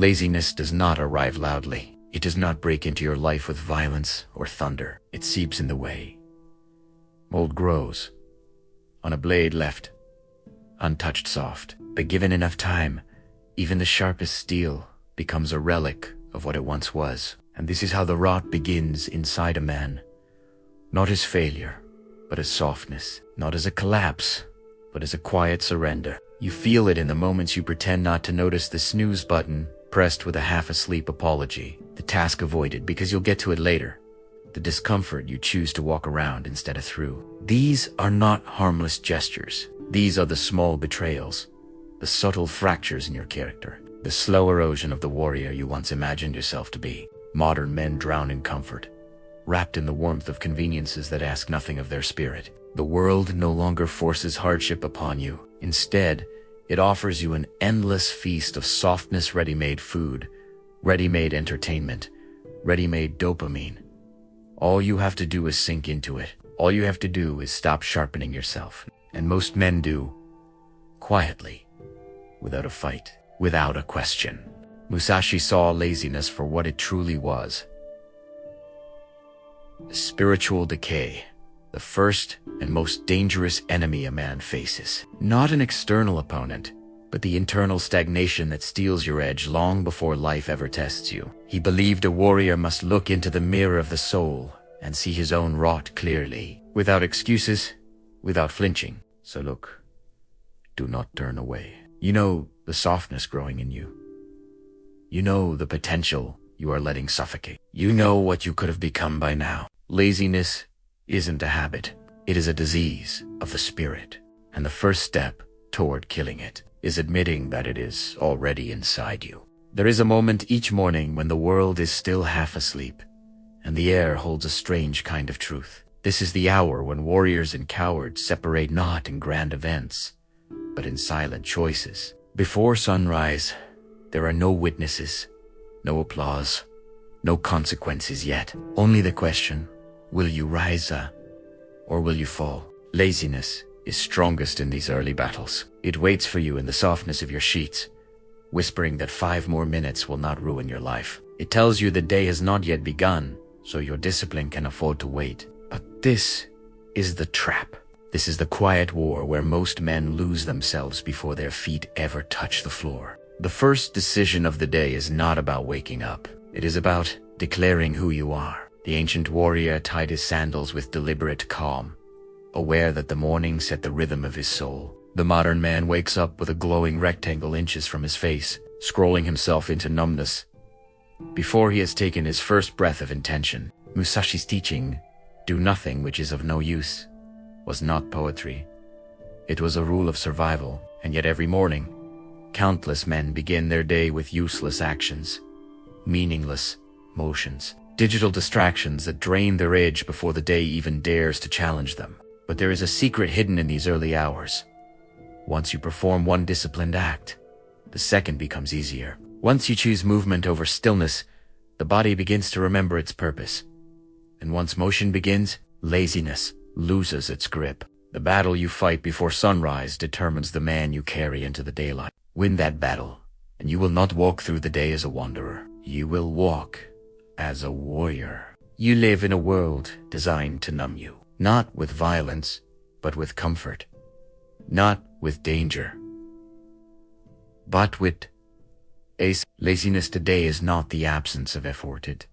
Laziness does not arrive loudly. It does not break into your life with violence or thunder. It seeps in the way. Mold grows on a blade left untouched soft, but given enough time, even the sharpest steel becomes a relic of what it once was. And this is how the rot begins inside a man. Not as failure, but as softness. Not as a collapse, but as a quiet surrender. You feel it in the moments you pretend not to notice the snooze button pressed with a half-asleep apology. The task avoided because you'll get to it later. The discomfort you choose to walk around instead of through. These are not harmless gestures. These are the small betrayals, the subtle fractures in your character, the slow erosion of the warrior you once imagined yourself to be. Modern men drown in comfort, wrapped in the warmth of conveniences that ask nothing of their spirit. The world no longer forces hardship upon you. Instead, it offers you an endless feast of softness, ready-made food, ready-made entertainment, ready-made dopamine. All you have to do is sink into it. All you have to do is stop sharpening yourself. And most men do, quietly, without a fight, without a question. Musashi saw laziness for what it truly was. Spiritual decay, the first and most dangerous enemy a man faces. Not an external opponent, but the internal stagnation that steals your edge long before life ever tests you. He believed a warrior must look into the mirror of the soul and see his own rot clearly, without excuses, without flinching. So look, do not turn away. You know the softness growing in you. You know the potential you are letting suffocate. You know what you could have become by now. Laziness isn't a habit. It is a disease of the spirit. And the first step toward killing it is admitting that it is already inside you. There is a moment each morning when the world is still half asleep, and the air holds a strange kind of truth. This is the hour when warriors and cowards separate not in grand events, but in silent choices. Before sunrise, there are no witnesses, no applause, no consequences yet. Only the question, will you rise or will you fall? Laziness is strongest in these early battles. It waits for you in the softness of your sheets, whispering that 5 more minutes will not ruin your life. It tells you the day has not yet begun, so your discipline can afford to wait. But this is the trap. This is the quiet war where most men lose themselves before their feet ever touch the floor. The first decision of the day is not about waking up. It is about declaring who you are. The ancient warrior tied his sandals with deliberate calm, aware that the morning set the rhythm of his soul. The modern man wakes up with a glowing rectangle inches from his face, scrolling himself into numbness before he has taken his first breath of intention. Musashi's teaching, do nothing which is of no use, was not poetry. It was a rule of survival, and yet every morning, countless men begin their day with useless actions, meaningless motions, digital distractions that drain their edge before the day even dares to challenge them. But there is a secret hidden in these early hours. Once you perform one disciplined act, the second becomes easier. Once you choose movement over stillness, the body begins to remember its purpose. And once motion begins, laziness loses its grip. The battle you fight before sunrise determines the man you carry into the daylight. Win that battle, and you will not walk through the day as a wanderer. You will walk as a warrior. You live in a world designed to numb you, not with violence, but with comfort. Not with danger, but with ace. Laziness today is not the absence of effort. It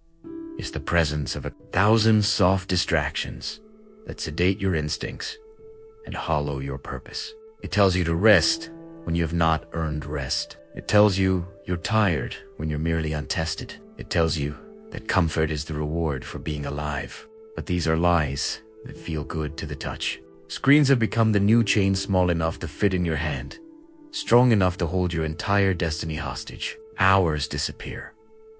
is the presence of 1,000 soft distractions that sedate your instincts and hollow your purpose. It tells you to rest when you have not earned rest. It tells you you're tired when you're merely untested. It tells you that comfort is the reward for being alive. But these are lies that feel good to the touch. Screens have become the new chain, small enough to fit in your hand, strong enough to hold your entire destiny hostage. Hours disappear,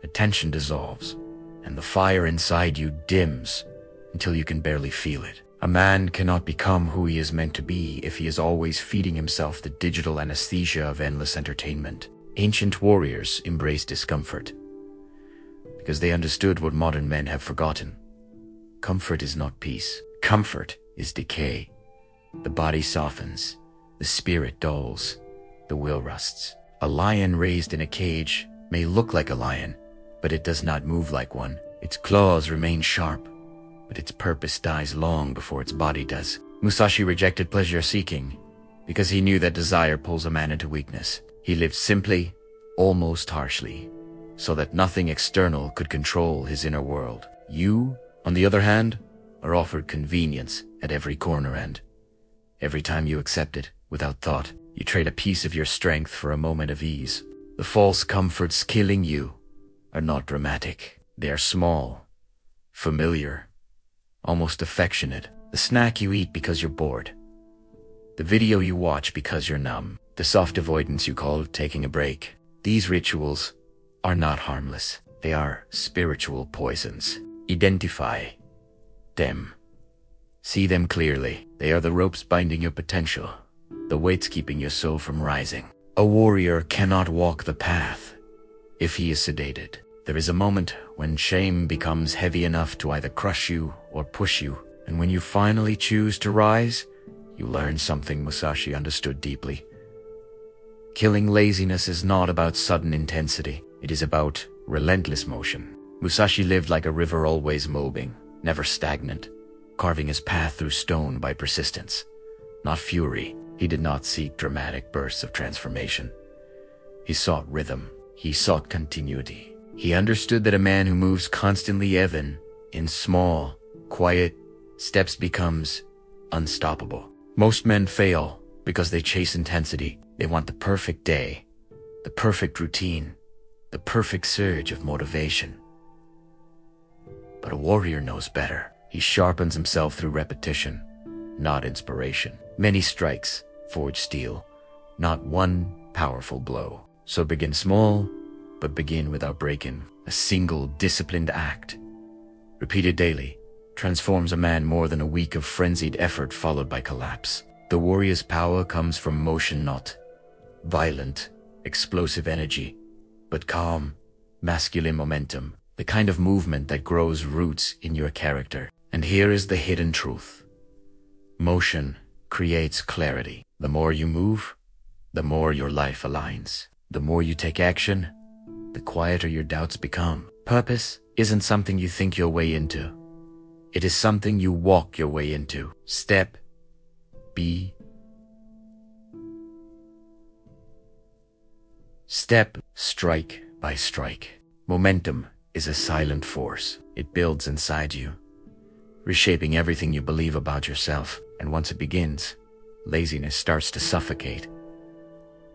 attention dissolves, and the fire inside you dims until you can barely feel it. A man cannot become who he is meant to be if he is always feeding himself the digital anesthesia of endless entertainment. Ancient warriors embraced discomfort because they understood what modern men have forgotten. Comfort is not peace. Comfort is decay. The body softens, the spirit dulls, the will rusts. A lion raised in a cage may look like a lion, but it does not move like one. Its claws remain sharp, but its purpose dies long before its body does. Musashi rejected pleasure-seeking because he knew that desire pulls a man into weakness. He lived simply, almost harshly, so that nothing external could control his inner world. You, on the other hand, are offered convenience at every corner end. Every time you accept it, without thought, you trade a piece of your strength for a moment of ease. The false comforts killing you are not dramatic. They are small, familiar, almost affectionate. The snack you eat because you're bored. The video you watch because you're numb. The soft avoidance you call taking a break. These rituals are not harmless. They are spiritual poisons. Identify them. See them clearly. They are the ropes binding your potential, the weights keeping your soul from rising. A warrior cannot walk the path if he is sedated. There is a moment when shame becomes heavy enough to either crush you or push you, and when you finally choose to rise, you learn something Musashi understood deeply. Killing laziness is not about sudden intensity. It is about relentless motion. Musashi lived like a river always moving, never stagnant, carving his path through stone by persistence, not fury. He did not seek dramatic bursts of transformation. He sought rhythm. He sought continuity. He understood that a man who moves constantly even in small, quiet steps becomes unstoppable. Most men fail because they chase intensity. They want the perfect day, the perfect routine, the perfect surge of motivation. But a warrior knows better. He sharpens himself through repetition, not inspiration. Many strikes forge steel, not one powerful blow. So begin small, but begin without breaking. A single disciplined act, repeated daily, transforms a man more than a week of frenzied effort followed by collapse. The warrior's power comes from motion, not violent, explosive energy, but calm, masculine momentum, the kind of movement that grows roots in your character. And here is the hidden truth. Motion creates clarity. The more you move, the more your life aligns. The more you take action, the quieter your doubts become. Purpose isn't something you think your way into. It is something you walk your way into. Step strike by strike. Momentum is a silent force. It builds inside you, reshaping everything you believe about yourself. And once it begins, laziness starts to suffocate.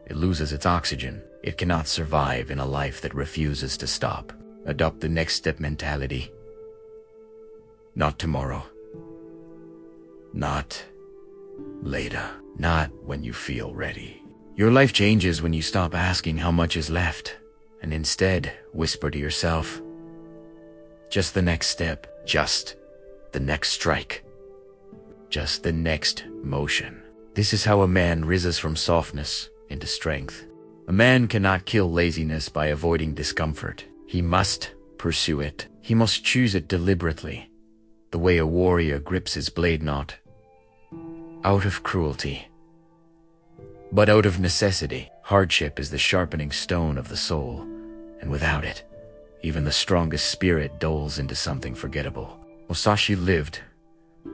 It loses its oxygen. It cannot survive in a life that refuses to stop. Adopt the next step mentality. Not tomorrow. Not later. Not when you feel ready. Your life changes when you stop asking how much is left, and instead whisper to yourself, just the next step, just the next strike, just the next motion. This is how a man rises from softness into strength. A man cannot kill laziness by avoiding discomfort. He must pursue it. He must choose it deliberately, the way a warrior grips his blade, not out of cruelty, but out of necessity. Hardship is the sharpening stone of the soul, and without it, even the strongest spirit dulls into something forgettable. Musashi lived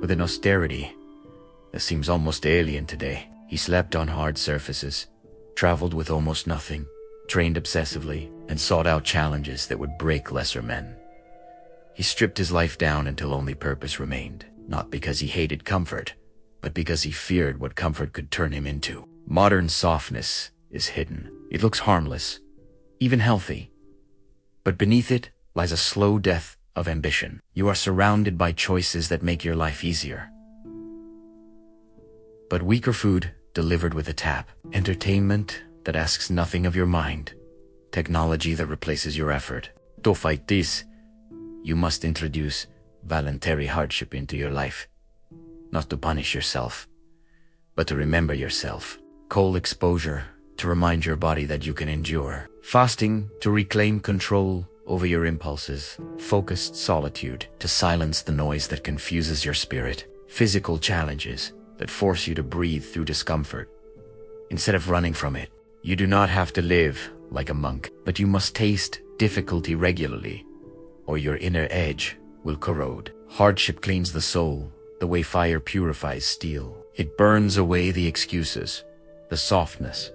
with an austerity that seems almost alien today. He slept on hard surfaces, traveled with almost nothing, trained obsessively, and sought out challenges that would break lesser men. He stripped his life down until only purpose remained, not because he hated comfort, but because he feared what comfort could turn him into. Modern softness is hidden. It looks harmless, even healthy, but beneath it lies a slow death of ambition. You are surrounded by choices that make your life easier, but weaker food delivered with a tap. Entertainment that asks nothing of your mind. Technology that replaces your effort. To fight this, you must introduce voluntary hardship into your life. Not to punish yourself, but to remember yourself. Cold exposure to remind your body that you can endure. Fasting to reclaim control over your impulses. Focused solitude to silence the noise that confuses your spirit. Physical challenges that force you to breathe through discomfort instead of running from it. You do not have to live like a monk, But you must taste difficulty regularly, or your inner edge will corrode. Hardship cleans the soul, the way fire purifies steel. It burns away the excuses, the softness,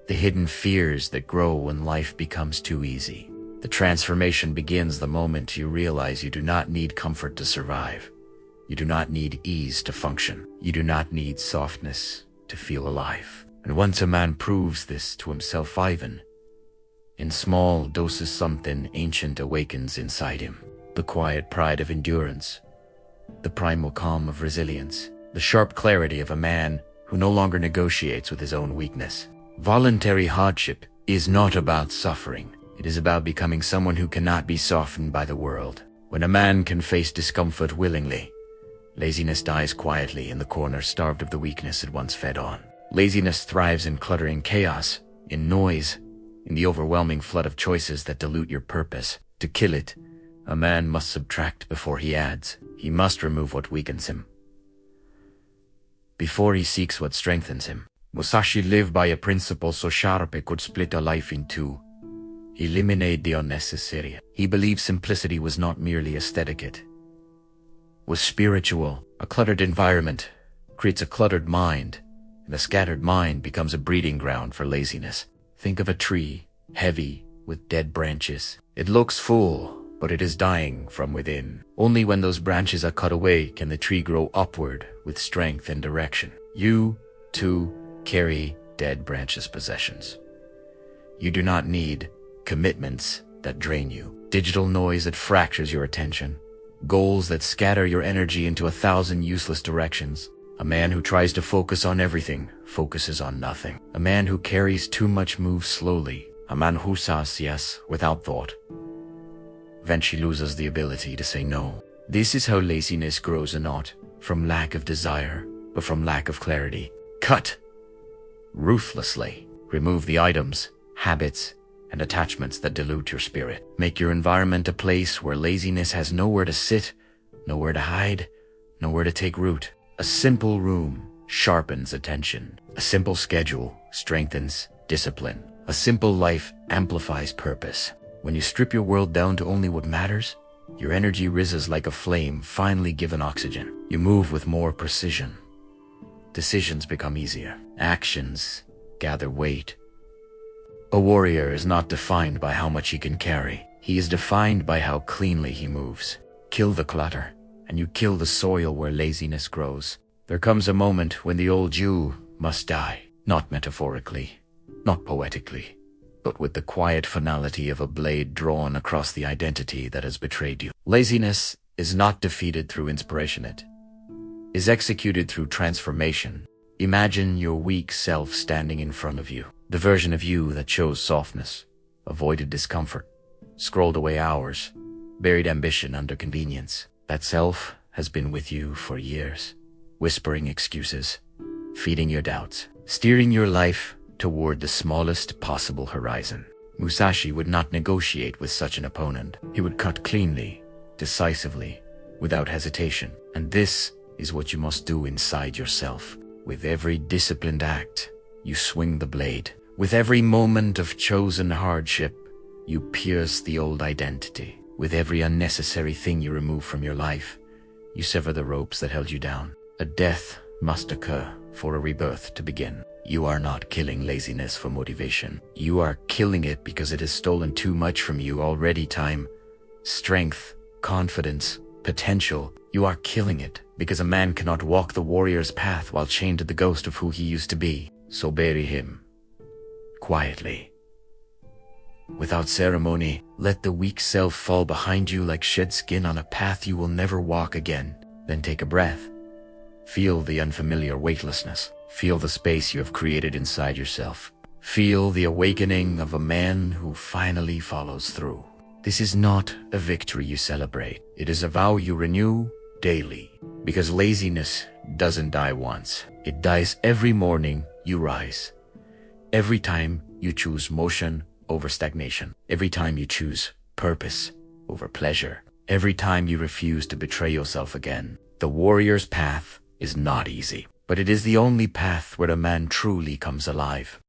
the hidden fears that grow when life becomes too easy. The transformation begins the moment you realize you do not need comfort to survive. You do not need ease to function. You do not need softness to feel alive. And once a man proves this to himself, Ivan, in small doses something ancient awakens inside him. The quiet pride of endurance, the primal calm of resilience, the sharp clarity of a man who no longer negotiates with his own weakness. Voluntary hardship is not about suffering. It is about becoming someone who cannot be softened by the world. When a man can face discomfort willingly, laziness dies quietly in the corner, starved of the weakness it once fed on. Laziness thrives in cluttering chaos, in noise, in the overwhelming flood of choices that dilute your purpose. To kill it, a man must subtract before he adds. He must remove what weakens him before he seeks what strengthens him. Musashi lived by a principle so sharp it could split a life in two. Eliminate the unnecessary. He believed simplicity was not merely aesthetic, it was spiritual. A cluttered environment creates a cluttered mind, and a scattered mind becomes a breeding ground for laziness. Think of a tree, heavy, with dead branches. It looks full, but it is dying from within. Only when those branches are cut away can the tree grow upward with strength and direction. You, too, carry dead branches' possessions. You do not need commitments that drain you, digital noise that fractures your attention, goals that scatter your energy into 1,000 useless directions. A man who tries to focus on everything focuses on nothing. A man who carries too much moves slowly. A man who says yes without thought eventually loses the ability to say no. This is how laziness grows, and not from lack of desire, but from lack of clarity. Cut ruthlessly. Remove the items, habits, and attachments that dilute your spirit. Make your environment a place where laziness has nowhere to sit, nowhere to hide, nowhere to take root. A simple room sharpens attention. A simple schedule strengthens discipline. A simple life amplifies purpose. When you strip your world down to only what matters, your energy rises like a flame finally given oxygen. You move with more precision. Decisions become easier. Actions gather weight. A warrior is not defined by how much he can carry. He is defined by how cleanly he moves. Kill the clutter, and you kill the soil where laziness grows. There comes a moment when the old you must die, not metaphorically, not poetically, but with the quiet finality of a blade drawn across the identity that has betrayed you. Laziness is not defeated through inspiration, it is executed through transformation. Imagine your weak self standing in front of you, the version of you that chose softness, avoided discomfort, scrolled away hours, buried ambition under convenience. That self has been with you for years, whispering excuses, feeding your doubts, steering your life toward the smallest possible horizon. Musashi would not negotiate with such an opponent. He would cut cleanly, decisively, without hesitation. And this is what you must do inside yourself. With every disciplined act, you swing the blade. With every moment of chosen hardship, you pierce the old identity. With every unnecessary thing you remove from your life, you sever the ropes that held you down. A death must occur for a rebirth to begin. You are not killing laziness for motivation. You are killing it because it has stolen too much from you already. Time, strength, confidence, potential. You are killing it because a man cannot walk the warrior's path while chained to the ghost of who he used to be. So bury him quietly. Without ceremony, let the weak self fall behind you like shed skin on a path you will never walk again. Then take a breath. Feel the unfamiliar weightlessness. Feel the space you have created inside yourself. Feel the awakening of a man who finally follows through. This is not a victory you celebrate. It is a vow you renew daily. Because laziness doesn't die once. It dies every morning you rise. Every time you choose motion over stagnation. Every time you choose purpose over pleasure. Every time you refuse to betray yourself again. The warrior's path is not easy, but it is the only path where a man truly comes alive.